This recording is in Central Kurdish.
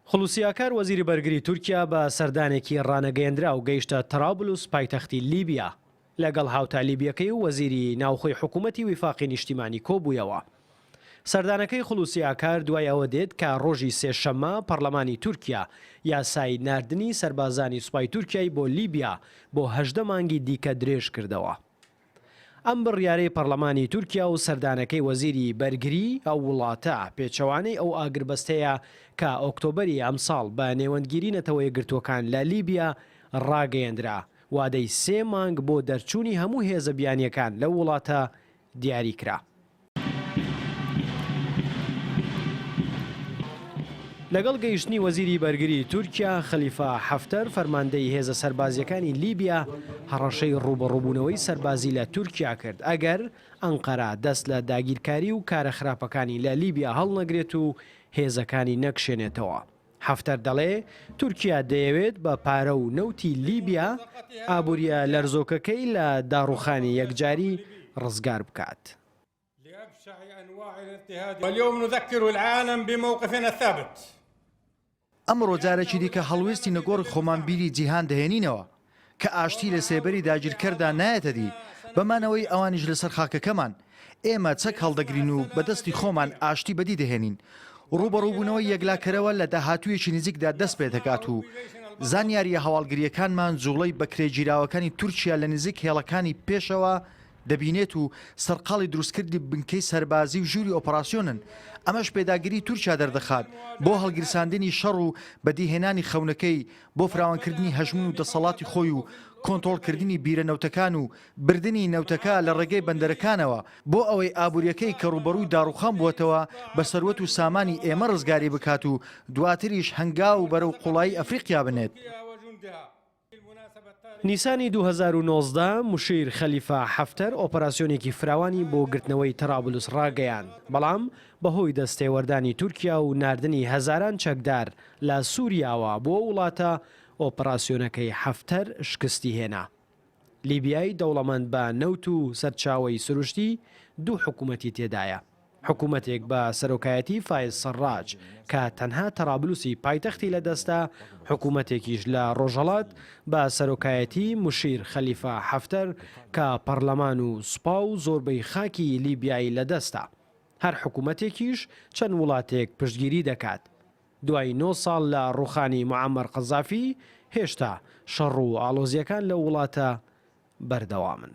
خولوسیاکار وەزیری بەرگری تورکیا بە سەردانێکی ڕانەگەیەندرا و گەیشتە ترابلوس پایتەختی لیبیا لەگەڵ هاوتا لیبیەکەی و وەزیری ناوخۆی حکوومەتی ویفاقی نیشتیمانی کۆبوویەوە. سەردانەکەی خولوسیاکار دوای ئەوە دێت کە ڕۆژی سێشەممە پەرلەمانی تورکیا یاسای ناردنی سەربازانی سوپای تورکیای بۆ لیبیا بۆ 18 مانگی دیکە درێژ کردەوە. ئەم بڕیارەی پەرلەمانی تورکیا و سەردانەکەی وەزیری بەرگری ئەو وڵاتە پێچەوانەی ئەو ئاگربەستەیە کە ئۆکتۆبەری ئەمساڵ بە نێوەندگیری نەتەوە یەکگرتووەکان لە لیبیا ڕاگەیەندرا وادەی 3 مانگ بۆ دەرچوونی هەموو هێزە بیانیەکان لەو وڵاتە دیاری کرا. لەگەڵ گەیشتنی وەزیری بەرگری تورکیا خەلیفە حەفتەر فەرماندەی هێزە سەربازیەکانی لیبیا هەڕەشەی ڕوبەڕووبوونەوەی سەربازی لە تورکیا کرد ئەگەر ئەنقەرە دەست لە داگیرکاری و کارە خراپەکانی لە لیبیا هەڵنەگرێت و هێزەکانی نەکشێنێتەوە. حەفتەر دەڵێ تورکیا دەیەوێت بە پارە و نەوتی لیبیا ئابوووریە لەرزۆکەکەی لە داڕوخانی یەکجاری ڕزگار بکات. واليوم نذكر العالم بموقفنا الثابت. ئەمڕۆ جارێکی دیکە هەڵوێستی نەگۆڕی خۆمانبیری جیهان دەهێنینەوە کە ئاشتی لە سێبەری داگیرکەردا نایەتە دی بەمانەوەی ئەوانیش لەسەر خاکەکەمان ئێمە چەک هەڵدەگرین و بەدەستی خۆمان ئاشتی بەدی دەهێنین. ڕوبەڕووبوونەوەی یەکلاکەرەوە لە داهاتوویەکی نزیکدا دەست پێ دەکات و زانیاریە هەواڵگریەکانمان جوڵەی بەکرێگیراوەکانی تورکیا لە نزیک هێڵەکانی پێشەوە دەبینێت و سەرقاڵی دروستکردی بنکەی سەربازی و ژووری ئۆپەراسیۆنن. ئەمەش پێداگیری تورکیا دەردەخات بۆ هەڵگیرساندنی شەڕ و بەدیهێنانی خەونەکەی بۆ فراوانکردنی هەژمون و دەسەڵاتی خۆی و کۆنتڕۆڵکردنی بیرە نەوتەکان و بردننی نەوتەکە لە ڕێگەی بەندەرەکانەوە بۆ ئەوەی ئابوووریەکەی کە ڕوبەڕووی داڕوخان بووەتەوە بە سەروەت و سامانی ئێمە ڕزگاری بکات و دواتریش هەنگا و بەرەو قوڵایی ئەفریقیا بنێت. نیسانی 2019 مشیر خەلیفە حەفتەر ئۆپەراسیۆنێکی فراوانی بۆ گرتنەوەی ترابلوس ڕاگەیاند بەڵام بەهۆی دەستێوەردانی تورکیا و ناردنی هەزاران چەکدار لە سووریاوە بۆ وڵاتە ئۆپەراسیۆنەکەی حەفتەر شکستی هێنا. لیبیای دەوڵەمەند بە نەوت و سەرچاوەی سروشتی دوو حکوومەتی تێدایە. حکوومەتێک بە سەرۆکایەتی فایز سەرڕاج کە تەنها تەرابلوسی پایتەختی لەدەستە، حکوومەتێکیش لە ڕۆژهەڵات بە سەرۆکایەتی مشیر خەلیفە حەفتەر کە پەرلەمان و سوپا و زۆربەی خاکی لیبیایی لەدەستە. هەر حکوومەتێکیش چەند وڵاتێک پشتگیری دەکات. دوای 9 ساڵ لە ڕوخانی موعەمەر قەزافی هێشتا شەڕ و ئاڵۆزیەکان لە وڵاتە بەردەوامن.